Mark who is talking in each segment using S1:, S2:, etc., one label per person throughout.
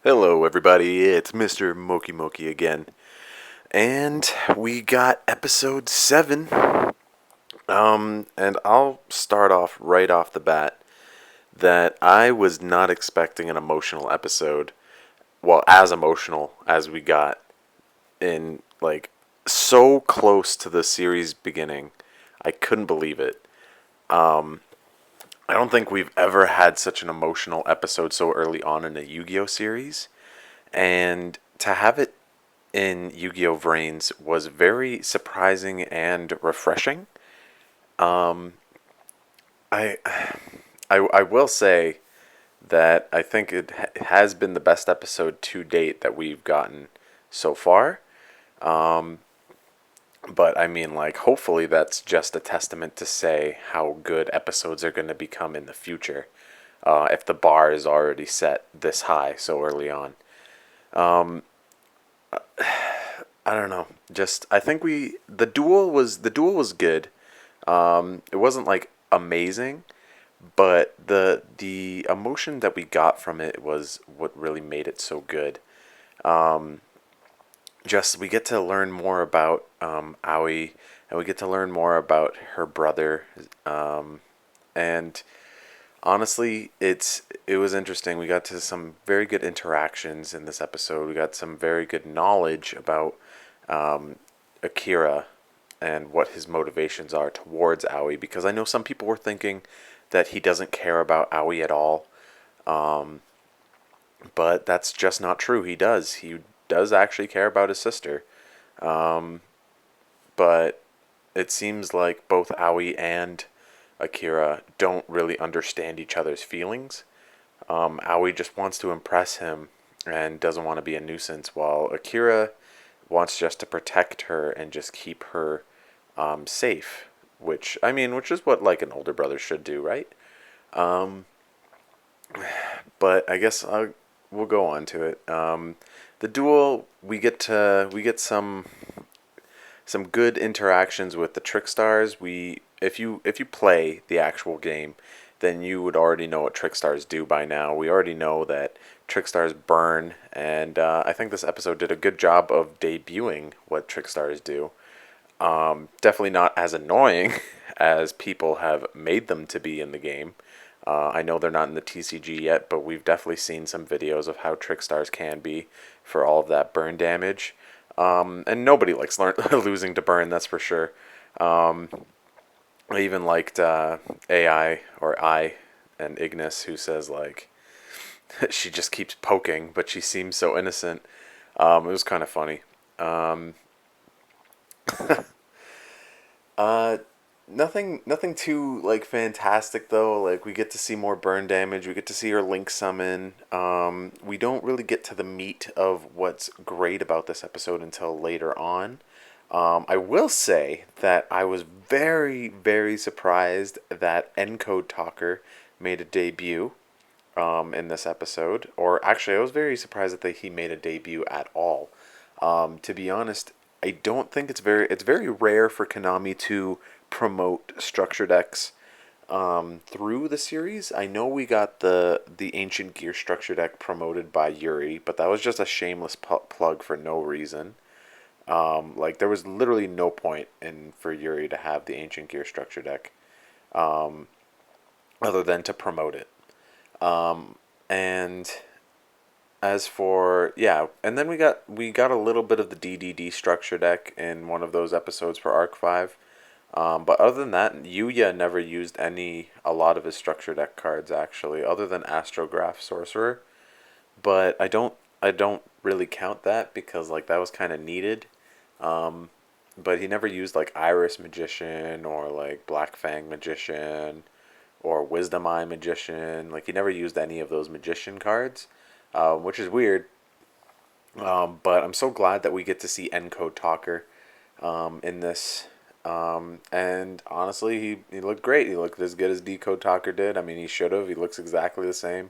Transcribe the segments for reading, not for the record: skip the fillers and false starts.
S1: Hello everybody, it's Mr. Moki Moki again. And we got episode 7. And I'll start off right off the bat that I was not expecting an emotional episode. Well, as emotional as we got in so close to the series beginning. I couldn't believe it. I don't think we've ever had such an emotional episode so early on in a Yu-Gi-Oh series. And to have it in Yu-Gi-Oh! VRAINS was very surprising and refreshing. Um, I, I will say that I think it has been the best episode to date that we've gotten so far. Um, but I mean, hopefully that's just a testament to say how good episodes are going to become in the future. If the bar is already set this high so early on. Um, I don't know. Just I think the duel was good. It wasn't like amazing, but the emotion that we got from it was what really made it so good. Um, just we get to learn more about Aoi, and we get to learn more about her brother. And honestly, it was interesting. We got to some very good interactions in this episode. We got some very good knowledge about Akira and what his motivations are towards Aoi, because I know some people were thinking that he doesn't care about Aoi at all. Um, but that's just not true. He does. He does actually care about his sister. Um, but it seems like both Aoi and Akira don't really understand each other's feelings. Aoi just wants to impress him and doesn't want to be a nuisance, while Akira wants just to protect her and just keep her safe. Which is what like an older brother should do, right? Um, but I guess we'll go on to it. The duel, we get some good interactions with the trick stars. We if you play the actual game, then you would already know what trick stars do by now. We already know that trick stars burn, and I think this episode did a good job of debuting what trick stars do. Definitely not as annoying as people have made them to be in the game. I know they're not in the TCG yet, but we've definitely seen some videos of how trick stars can be for all of that burn damage. And nobody likes losing to burn, that's for sure. Um, I even liked AI or I and Ignis, who says she just keeps poking, but she seems so innocent. It was kind of funny. Um, uh, nothing too fantastic though. Like we get to see more burn damage. We get to see her link summon. We don't really get to the meat of what's great about this episode until later on. I will say that I was very, very surprised that Encode Talker made a debut in this episode. Or actually, I was very surprised that he made a debut at all. To be honest, I don't think it's very rare for Konami to promote structure decks through the series. I know we got the Ancient Gear structure deck promoted by Yuri, but that was just a shameless plug for no reason. There was literally no point in for Yuri to have the Ancient Gear structure deck, um, other than to promote it. And as for yeah, and then we got a little bit of the DDD structure deck in one of those episodes for Arc 5. But other than that, Yuya never used a lot of his structure deck cards actually, other than Astrograph Sorcerer. But I don't really count that because that was kind of needed. Um, but he never used Iris Magician or Black Fang Magician or Wisdom Eye Magician. He never used any of those magician cards, which is weird. But I'm so glad that we get to see Encode Talker in this. And honestly, he looked great. He looked as good as Decode Talker did. I mean, he should have. He looks exactly the same.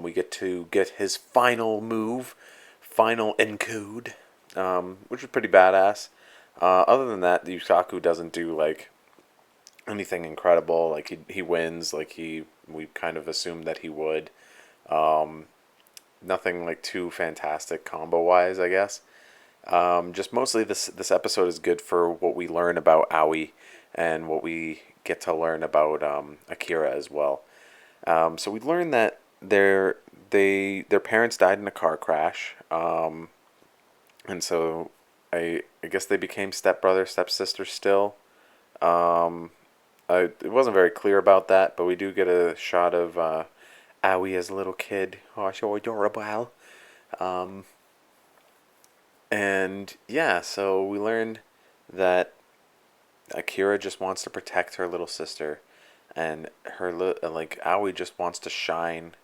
S1: We get to get his final move, final encode, which is pretty badass. Other than that, Yusaku doesn't do anything incredible. He wins. We kind of assumed that he would. Um, nothing like too fantastic combo wise, I guess. Just mostly this episode is good for what we learn about Aoi and what we get to learn about Akira as well. So we learn that their parents died in a car crash, and so I guess they became stepbrother stepsister still. Um, it wasn't very clear about that, but we do get a shot of Aoi as a little kid. Oh, so adorable. Um, and yeah, so we learn that Akira just wants to protect her little sister, and like Aoi just wants to shine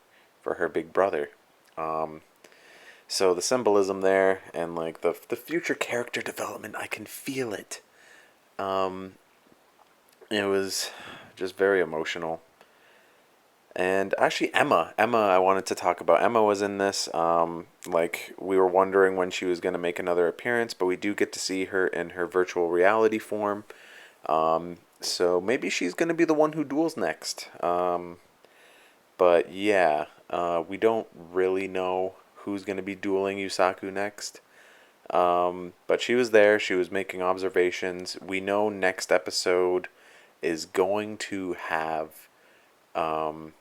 S1: for her big brother. Um, so the symbolism there, and like the future character development, I can feel it. Um, it was just very emotional. And actually, Emma, I wanted to talk about. Emma was in this. Like we were wondering when she was going to make another appearance, but we do get to see her in her virtual reality form. So maybe she's going to be the one who duels next. But yeah, we don't really know who's going to be dueling Yusaku next. But she was there. She was making observations. We know next episode is going to have um,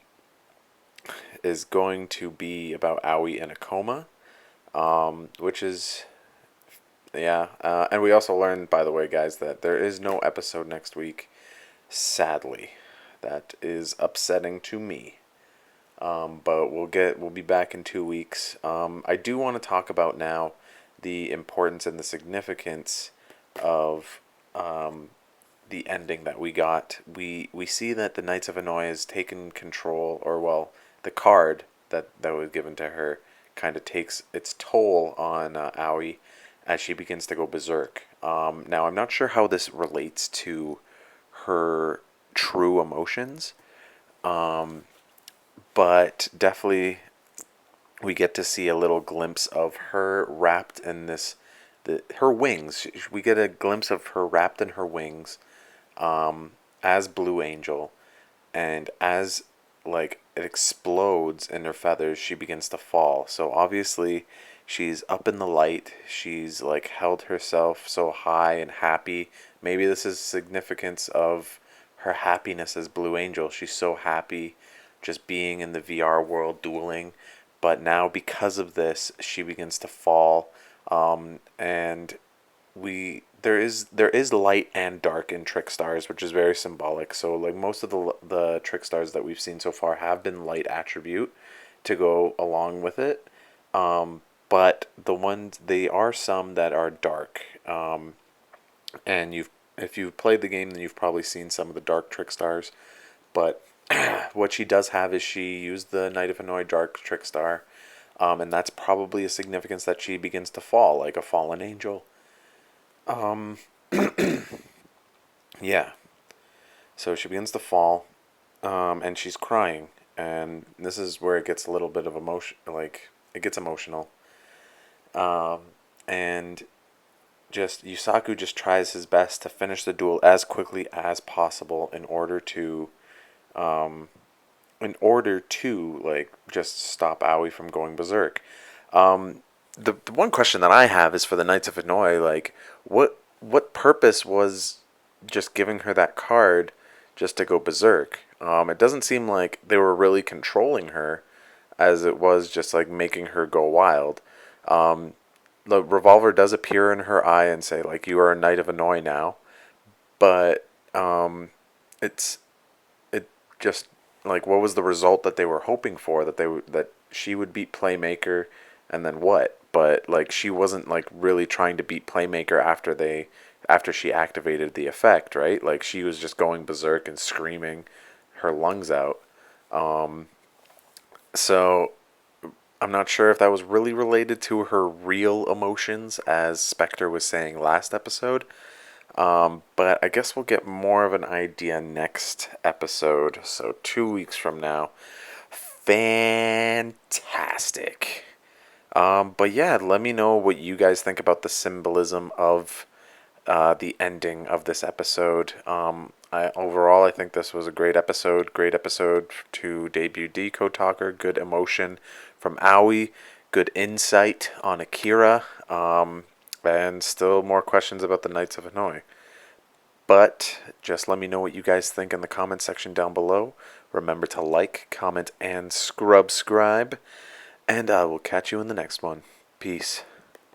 S1: is going to be about Aoi in a coma, which is yeah. And we also learned, by the way, guys, that there is no episode next week. Sadly, that is upsetting to me. But we'll be back in 2 weeks. I do want to talk about now the importance and the significance of the ending that we got. We see that the Knights of Hanoi has taken control, or well, the card that was given to her kind of takes its toll on Aoi as she begins to go berserk. Now I'm not sure how this relates to her true emotions, but definitely we get to see a little glimpse of her wrapped in her wings. We get a glimpse of her wrapped in her wings, as Blue Angel, and as like it explodes in her feathers, she begins to fall. So obviously, she's up in the light. She's like held herself so high and happy. Maybe this is significance of her happiness as Blue Angel. She's so happy just being in the VR world dueling, but now because of this, she begins to fall, and there is light and dark in trick stars, which is very symbolic. So like most of the trick stars that we've seen so far have been light attribute to go along with it. But they are some that are dark. And if you've played the game, then you've probably seen some of the dark trick stars. But what she does have is she used the Knight of Hanoi dark trick star, and that's probably a significance that she begins to fall like a fallen angel. Um, yeah. So she begins to fall, and she's crying, and this is where it gets a little bit of emotion, like it gets emotional. Um, and just Yusaku just tries his best to finish the duel as quickly as possible um, in order to like just stop Aoi from going berserk. The one question that I have is for the Knights of Hanoi, like what purpose was just giving her that card just to go berserk? It doesn't seem like they were really controlling her, as it was just like making her go wild. Um, the revolver does appear in her eye and say like you are a Knight of Hanoi now, but it's it just like what was the result that they were hoping for, that she would beat Playmaker, and then what? But like she wasn't like really trying to beat Playmaker after she activated the effect, right? Like she was just going berserk and screaming her lungs out. um so I'm not sure if that was really related to her real emotions, as Spectre was saying last episode. But I guess we'll get more of an idea next episode. So 2 weeks from now. Fantastic. But yeah, let me know what you guys think about the symbolism of the ending of this episode. Overall, I think this was a great episode. Great episode to debut Decode Talker. Good emotion from Aoi. Good insight on Akira. And still more questions about the Knights of Hanoi. But just let me know what you guys think in the comment section down below. Remember to like, comment, and scrub-scribe. And I will catch you in the next one. Peace.